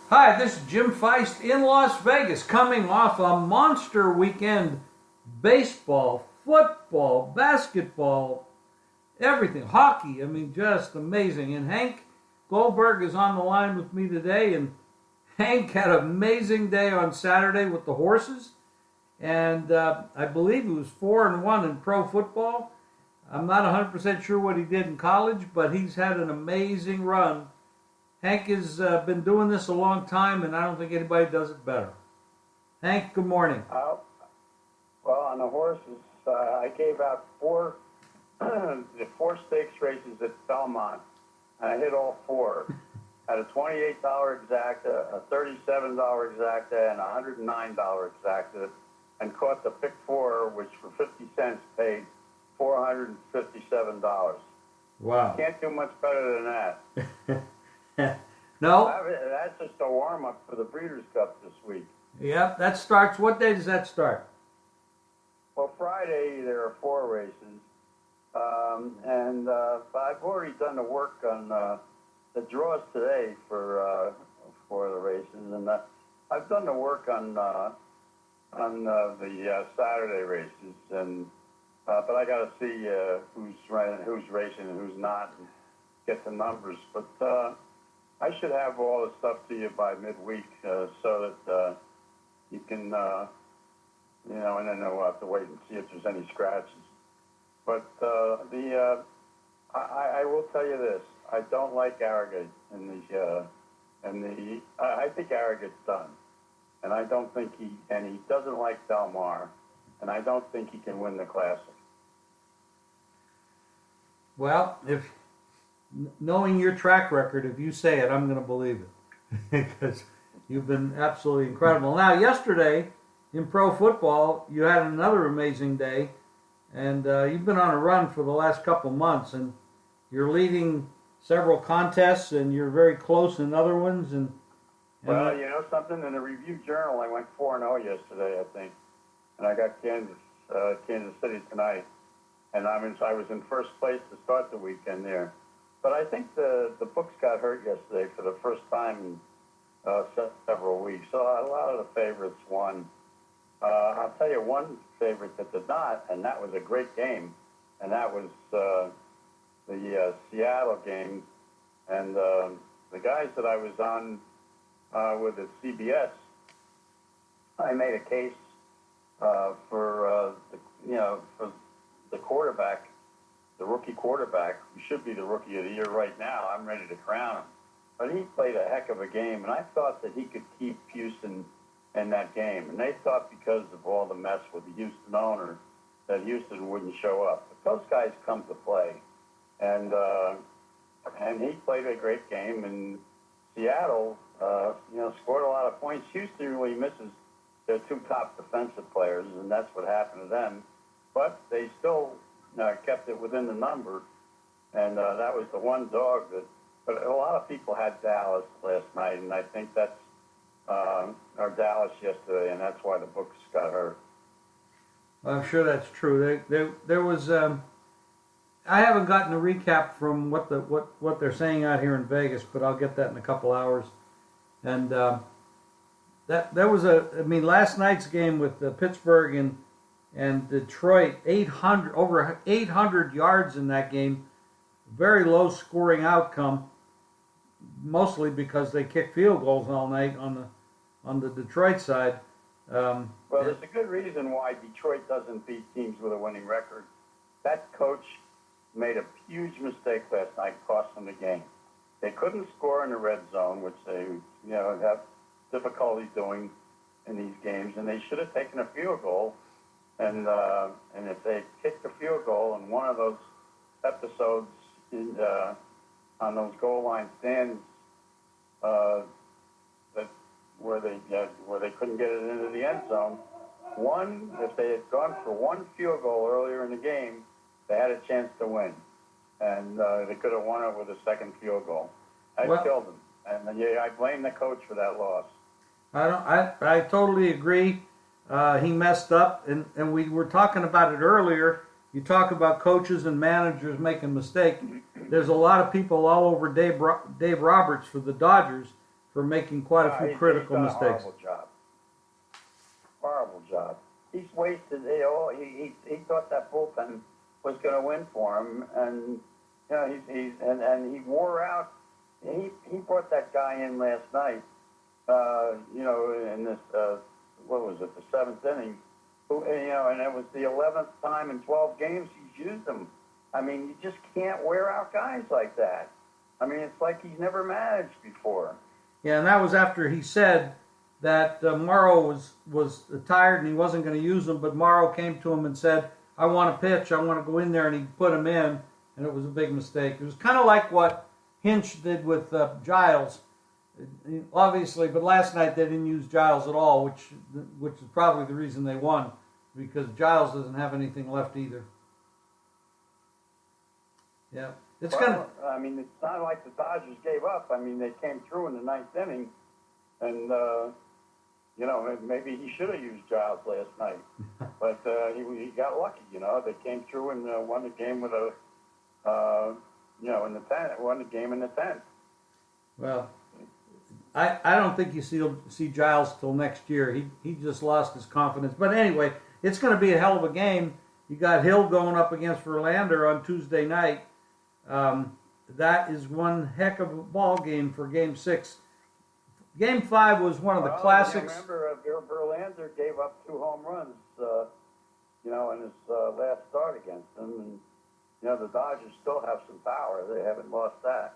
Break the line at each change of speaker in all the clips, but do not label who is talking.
Hi, this is Jim Feist in Las Vegas, coming off a monster weekend. Baseball, football, basketball, everything, hockey, just amazing. And Hank Goldberg is on the line with me today, and Hank had an amazing day on Saturday with the horses, and I believe he was 4-1 in pro football. I'm not 100% sure what he did in college, but he's had an amazing run. Hank has been doing this a long time, and I don't think anybody does it better. Hank, good morning.
Well, on the horses, I gave out the four stakes races at Belmont, and I hit all four. Had a $28 exacta, a $37 exacta, and a $109 exacta, and caught the pick four, which for 50 cents paid $457.
Wow.
Can't do much better than that.
No?
That's just a warm-up for the Breeders' Cup this week.
Yep, that starts. What day does that start?
Well, Friday there are four races, but I've already done the work on the draws today for the races, and I've done the work on the Saturday races, and but I got to see who's racing and who's not, and get the numbers. But I should have all the stuff to you by midweek, so that you can. And then we'll have to wait and see if there's any scratches. But I will tell you this: I don't like Arrogate I think Arrogate's done, and I don't think he doesn't like Del Mar, and I don't think he can win the Classic.
Well, knowing your track record, if you say it, I'm going to believe it because you've been absolutely incredible. Now, yesterday, in pro football, you had another amazing day, and you've been on a run for the last couple months, and you're leading several contests, and you're very close in other ones.
Well, you know something? In the Review Journal, I went 4-0 yesterday, I think, and I got Kansas City tonight, and I was in first place to start the weekend there. But I think the books got hurt yesterday for the first time in several weeks, so a lot of the favorites won. I'll tell you one favorite that did not, and that was a great game, and that was the Seattle game. And the guys that I was on with at CBS, I made a case for the quarterback, the rookie quarterback, who should be the Rookie of the Year right now. I'm ready to crown him. But he played a heck of a game, and I thought that he could keep Houston in that game. And they thought because of all the mess with the Houston owner that Houston wouldn't show up. But those guys come to play. And he played a great game. And Seattle, scored a lot of points. Houston really misses their two top defensive players, and that's what happened to them. But they still kept it within the number. And that was the one dog that, but a lot of people had Dallas last night, and I think that's or Dallas yesterday, and that's why the books got hurt.
I'm sure that's true. There was I haven't gotten a recap from what they're saying out here in Vegas, but I'll get that in a couple hours. And that there was last night's game with Pittsburgh and Detroit, over 800 yards in that game, very low scoring outcome, mostly because they kicked field goals all night on the Detroit side.
Well, there's a good reason why Detroit doesn't beat teams with a winning record. That coach made a huge mistake last night, cost them the game. They couldn't score in the red zone, which they have difficulty doing in these games, and they should have taken a field goal. And if they kicked a field goal in one of those episodes on those goal line stands, where they couldn't get it into the end zone. If they had gone for one field goal earlier in the game, they had a chance to win, and they could have won it with a second field goal. That killed them, and I blame the coach for that loss.
I totally agree. He messed up, and we were talking about it earlier. You talk about coaches and managers making mistakes. There's a lot of people all over Dave Roberts for the Dodgers for making quite a few critical
he's done
mistakes.
A horrible job. Horrible job. He's wasted it all. He thought that bullpen was going to win for him, and you know and he wore out. He brought that guy in last night. You know, in this what was it, the 7th inning? Who, you know, and it was the 11th time in 12 games he's used him. I mean, you just can't wear out guys like that. I mean, it's like he's never managed before.
Yeah, and that was after he said that Morrow was tired and he wasn't going to use him, but Morrow came to him and said, I want to pitch, I want to go in there, and he put him in, and it was a big mistake. It was kind of like what Hinch did with Giles, obviously, but last night they didn't use Giles at all, which is probably the reason they won, because Giles doesn't have anything left either. Yeah.
I mean, it's not like the Dodgers gave up. I mean, they came through in the 9th inning, and you know, maybe he should have used Giles last night, but he got lucky. You know, they came through and won the game with a, you know, in the 10th, won the game in the 10th.
Well, I don't think you see Giles till next year. He just lost his confidence. But anyway, it's going to be a hell of a game. You got Hill going up against Verlander on Tuesday night. That is one heck of a ball game for Game 6. Game 5 was one of the classics.
I remember Verlander gave up 2 home runs, you know, in his last start against them. And, you know, the Dodgers still have some power. They haven't lost that.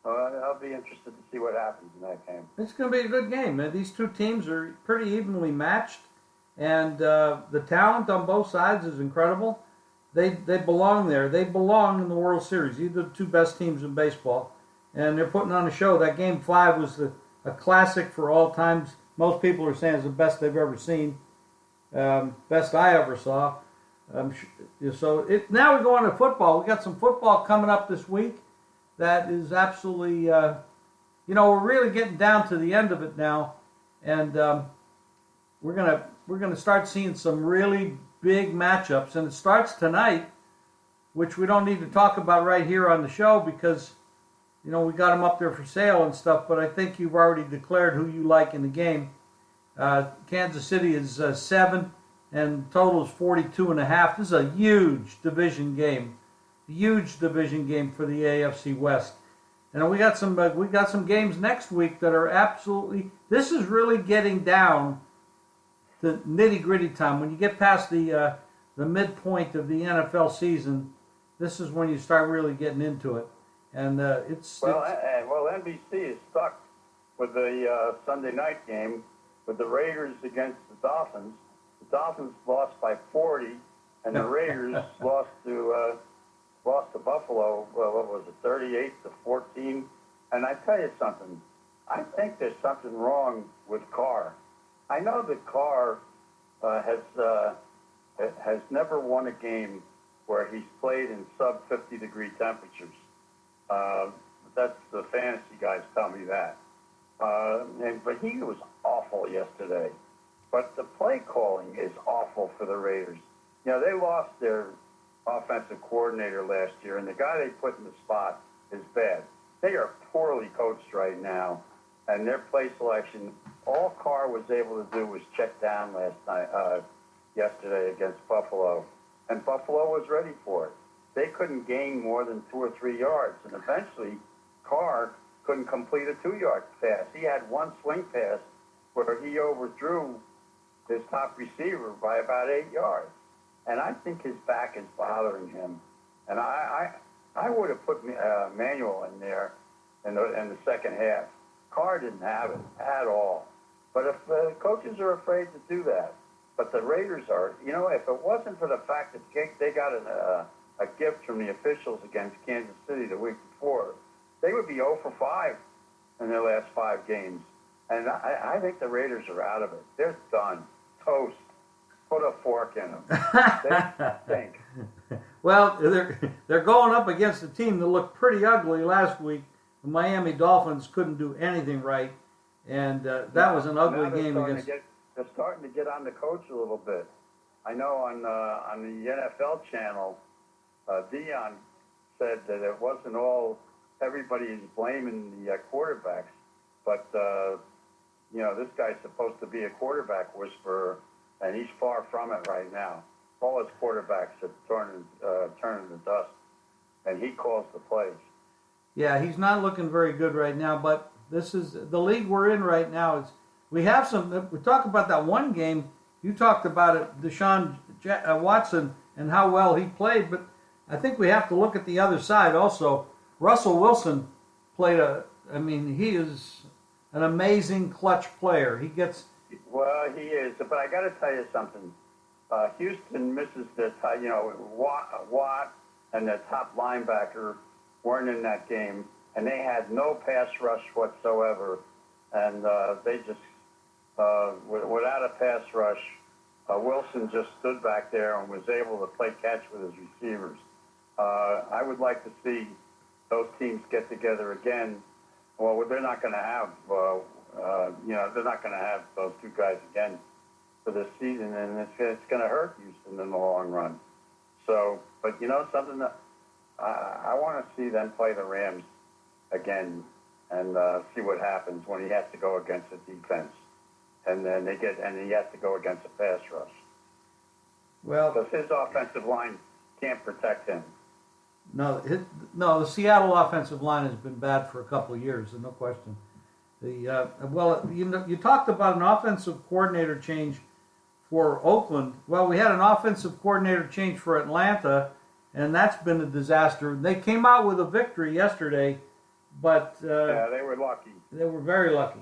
I'll be interested to see what happens in that game.
It's going to be a good game. These two teams are pretty evenly matched, and the talent on both sides is incredible. They belong there. They belong in the World Series. These are the 2 best teams in baseball, and they're putting on a show. That Game 5 was a classic for all times. Most people are saying it's the best they've ever seen, best I ever saw. Now we go on to football. We got some football coming up this week. That is absolutely, you know, we're really getting down to the end of it now, and we're gonna start seeing some really big matchups, and it starts tonight, which we don't need to talk about right here on the show because, you know, we got them up there for sale and stuff. But I think you've already declared who you like in the game. Kansas City is 7, and total is 42.5. This is a huge division game. Huge division game for the AFC West, and we got some games next week that are absolutely. This is really getting down to nitty-gritty time. When you get past the midpoint of the NFL season, this is when you start really getting into it, and
NBC is stuck with the Sunday night game with the Raiders against the Dolphins. The Dolphins lost by 40, and the Raiders lost to Buffalo, what was it, 38-14. And I tell you something, I think there's something wrong with Carr. I know that Carr has never won a game where he's played in sub-50-degree temperatures. That's the fantasy guys tell me that. But he was awful yesterday. But the play calling is awful for the Raiders. You know, they lost their offensive coordinator last year, and the guy they put in the spot is bad. They are poorly coached right now, and their play selection, all Carr was able to do was check down yesterday against Buffalo, and Buffalo was ready for it. They couldn't gain more than 2 or 3 yards, and eventually Carr couldn't complete a 2-yard pass. He had one swing pass where he overthrew his top receiver by about 8 yards. And I think his back is bothering him. And I would have put Manuel in there in the second half. Carr didn't have it at all. But if coaches are afraid to do that, but the Raiders are, you know, if it wasn't for the fact that they got a gift from the officials against Kansas City the week before, they would be 0 for 5 in their last 5 games. And I think the Raiders are out of it. They're done. Toast. Put a fork in them. They stink.
Well, they're going up against a team that looked pretty ugly last week. The Miami Dolphins couldn't do anything right, and that was an ugly game against.
They're starting to get on the coach a little bit. I know on the NFL channel, Dion said that it wasn't all everybody is blaming the quarterbacks. But this guy's supposed to be a quarterback whisperer, and he's far from it right now. All his quarterbacks have turning to dust, and he calls the plays.
Yeah, he's not looking very good right now, but this is the league we're in right now. We talk about that one game. You talked about it, Deshaun Watson, and how well he played, but I think we have to look at the other side also. Russell Wilson played he is an amazing clutch player.
Well, he is, but I got to tell you something. Houston misses Watt and the top linebacker weren't in that game, and they had no pass rush whatsoever, and they just, without a pass rush, Wilson just stood back there and was able to play catch with his receivers. I would like to see those teams get together again. Well, they're not going to have, they're not going to have those two guys again for this season, and it's going to hurt Houston in the long run. So, but something that I want to see them play the Rams again and see what happens when he has to go against the defense, and then he has to go against a pass rush.
Well,
because his offensive line can't protect him.
No, the Seattle offensive line has been bad for a couple of years, no question. You talked about an offensive coordinator change for Oakland. Well, we had an offensive coordinator change for Atlanta, and that's been a disaster. They came out with a victory yesterday, but
yeah, they were lucky.
They were very lucky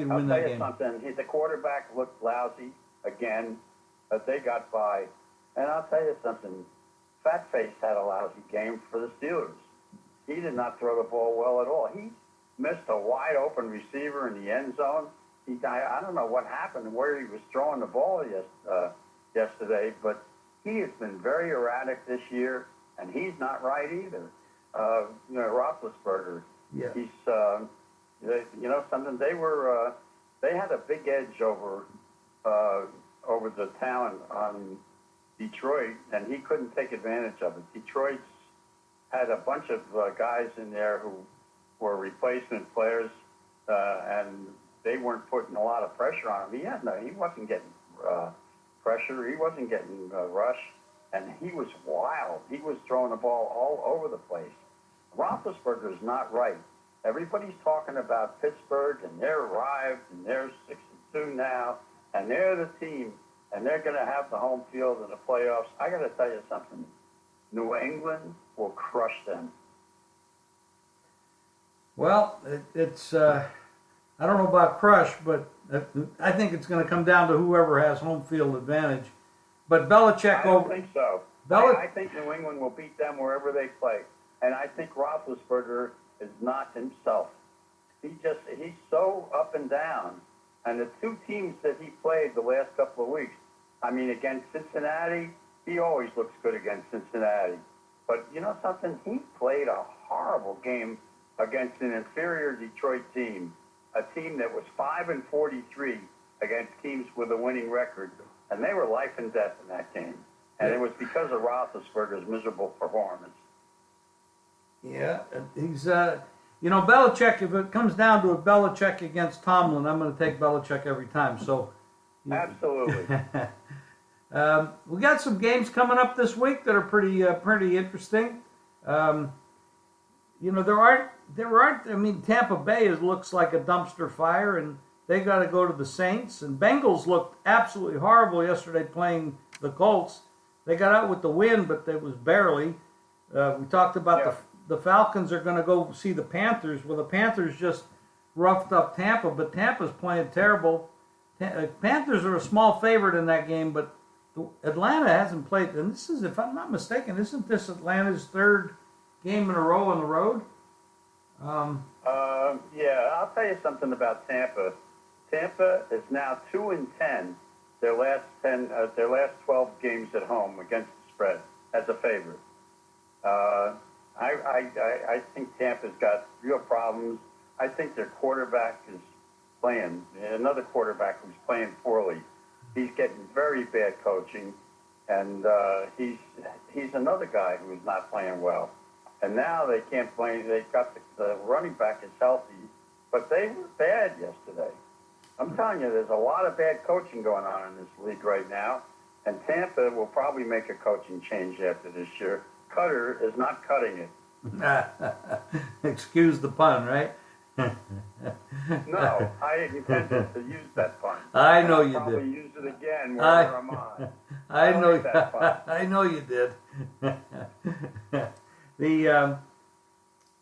to win that game.
I'll tell you something. The quarterback looked lousy again, but they got by. And I'll tell you something. Fatface had a lousy game for the Steelers. He did not throw the ball well at all. He missed a wide open receiver in the end zone. I don't know what happened and where he was throwing the ball yesterday, but he has been very erratic this year, and he's not right either. Roethlisberger.
Yeah.
He's something. They had a big edge over the talent on Detroit, and he couldn't take advantage of it. Detroit's had a bunch of guys in there who were replacement players, and they weren't putting a lot of pressure on him. He wasn't getting pressure. He wasn't getting rush, and he was wild. He was throwing the ball all over the place. Roethlisberger's not right. Everybody's talking about Pittsburgh, and they're arrived, and they're 6-2 now, and they're the team, and they're going to have the home field in the playoffs. I got to tell you something. New England will crush them.
Well, it's I don't know about crush, but I think it's going to come down to whoever has home field advantage. But Belichick
I don't think so. I think New England will beat them wherever they play. And I think Roethlisberger is not himself. He's so up and down. And the two teams that he played the last couple of weeks, against Cincinnati, he always looks good against Cincinnati. But you know something? He played a horrible game against an inferior Detroit team, a team that was 5-43 against teams with a winning record. And they were life and death in that game. And it was because of Roethlisberger's miserable performance.
Yeah, he's, Belichick, if it comes down to a Belichick against Tomlin, I'm going to take Belichick every time. So,
absolutely.
We got some games coming up this week that are pretty interesting. Tampa Bay looks like a dumpster fire, and they got to go to the Saints. And Bengals looked absolutely horrible yesterday playing the Colts. They got out with the win, but it was barely. We talked about the Falcons are going to go see the Panthers. Well, the Panthers just roughed up Tampa, but Tampa's playing terrible. Panthers are a small favorite in that game, but Atlanta hasn't played. And this is, if I'm not mistaken, isn't this Atlanta's third game in a row on the road?
Yeah, I'll tell you something about Tampa. Tampa is now 2-10. Their last 12 games at home against the spread as a favorite. I think Tampa's got real problems. I think their quarterback is playing, another quarterback who's playing poorly. He's getting very bad coaching, and he's another guy who's not playing well. And now they can't play. They've got the running back is healthy, but they were bad yesterday. I'm telling you, there's a lot of bad coaching going on in this league right now, and Tampa will probably make a coaching change after this year. Cutter is not cutting it.
Excuse the pun, right?
No, I intended to use that pun.
I know
I'll
you
probably
did.
use it again wherever I'm on.
I know.
like that pun.
I know you did.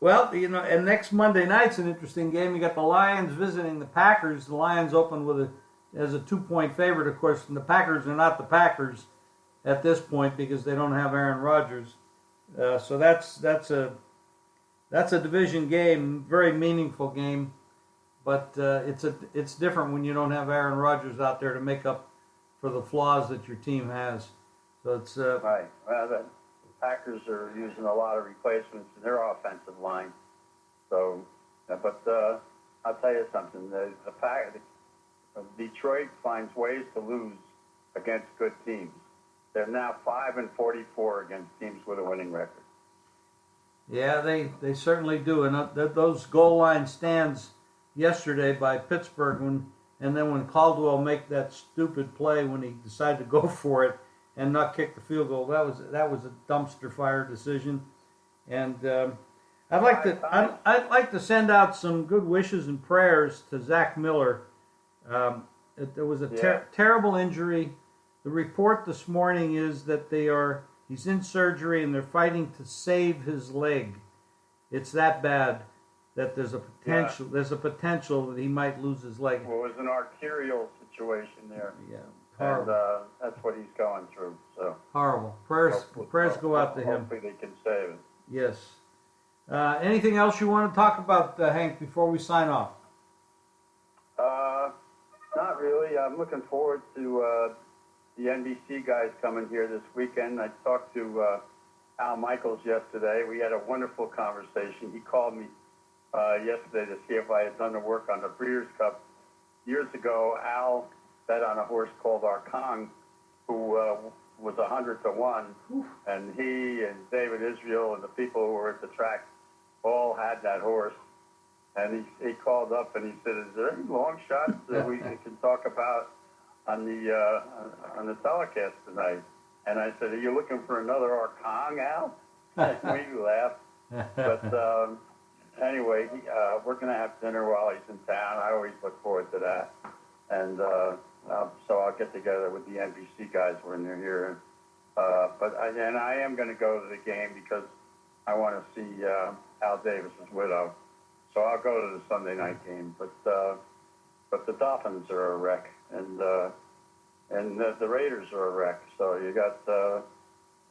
And next Monday night's an interesting game. You got the Lions visiting the Packers. The Lions open as a 2-point favorite, of course, and the Packers are not the Packers at this point because they don't have Aaron Rodgers. So that's a division game, very meaningful game, but it's different when you don't have Aaron Rodgers out there to make up for the flaws that your team has. So it's
right. Well, the Packers are using a lot of replacements in their offensive line. So, but I'll tell you something. Detroit finds ways to lose against good teams. They're now 5-44 against teams with a winning record.
Yeah, they certainly do. And those goal line stands yesterday by Pittsburgh, and then when Caldwell made that stupid play when he decided to go for it and not kick the field goal, that was a dumpster fire decision. And I'd like to send out some good wishes and prayers to Zach Miller. There was a terrible injury. The report this morning is that he's in surgery and they're fighting to save his leg. It's that bad that there's a potential that he might lose his leg.
Well, it was an arterial situation there.
Yeah, horrible.
And that's what he's going through. So
horrible. Prayers go out to him.
Hopefully they can save it.
Yes. Anything else you want to talk about, Hank, before we sign off?
Not really. I'm looking forward to the NBC guys coming here this weekend. I talked to Al Michaels yesterday. We had a wonderful conversation. He called me yesterday to see if I had done the work on the Breeders' Cup. Years ago, Al bet on a horse called Arkang, who was 100-1, and he and David Israel and the people who were at the track all had that horse. And he called up and he said, "Is there any long shots that we can talk about on the telecast tonight?" And I said, "Are you looking for another Arkang, Al?" We laughed. But anyway, we're going to have dinner while he's in town. I always look forward to that. And so I'll get together with the NBC guys when they're here. But I am going to go to the game because I want to see Al Davis's widow. So I'll go to the Sunday night game. But the Dolphins are a wreck, and the Raiders are a wreck. So you got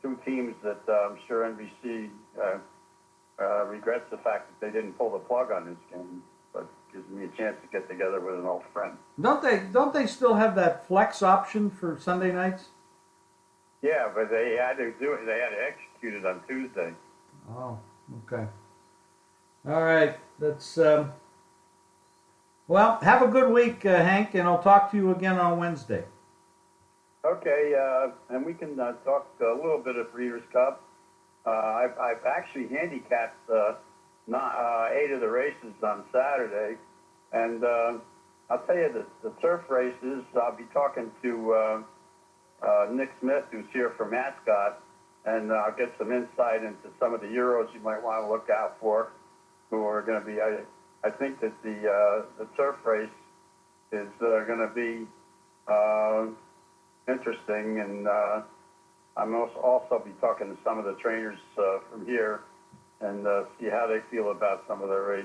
two teams that I'm sure NBC regrets the fact that they didn't pull the plug on this game, but gives me a chance to get together with an old friend.
Don't they still have that flex option for Sunday nights?
Yeah, but they had to do it. They had to execute it on Tuesday.
Oh, okay. All right. That's well. Have a good week, Hank, and I'll talk to you again on Wednesday.
Okay, and we can talk a little bit of Breeders' Cup. I've actually handicapped 8 of the races on Saturday, and I'll tell you the turf races. I'll be talking to Nick Smith, who's here for Mascot, and I'll get some insight into some of the Euros you might want to look out for, who are going to be. I think that the turf race is going to be interesting, and I'm also be talking to some of the trainers from here and see how they feel about some of their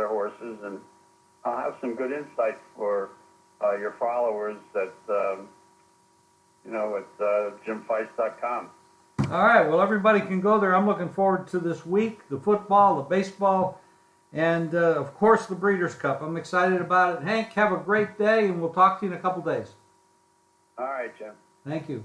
horses, and I'll have some good insight for your followers at jimfeist.com.
All right. Well, everybody can go there. I'm looking forward to this week, the football, the baseball, and, of course, the Breeders' Cup. I'm excited about it. Hank, have a great day, and we'll talk to you in a couple days.
All right, Jim.
Thank you.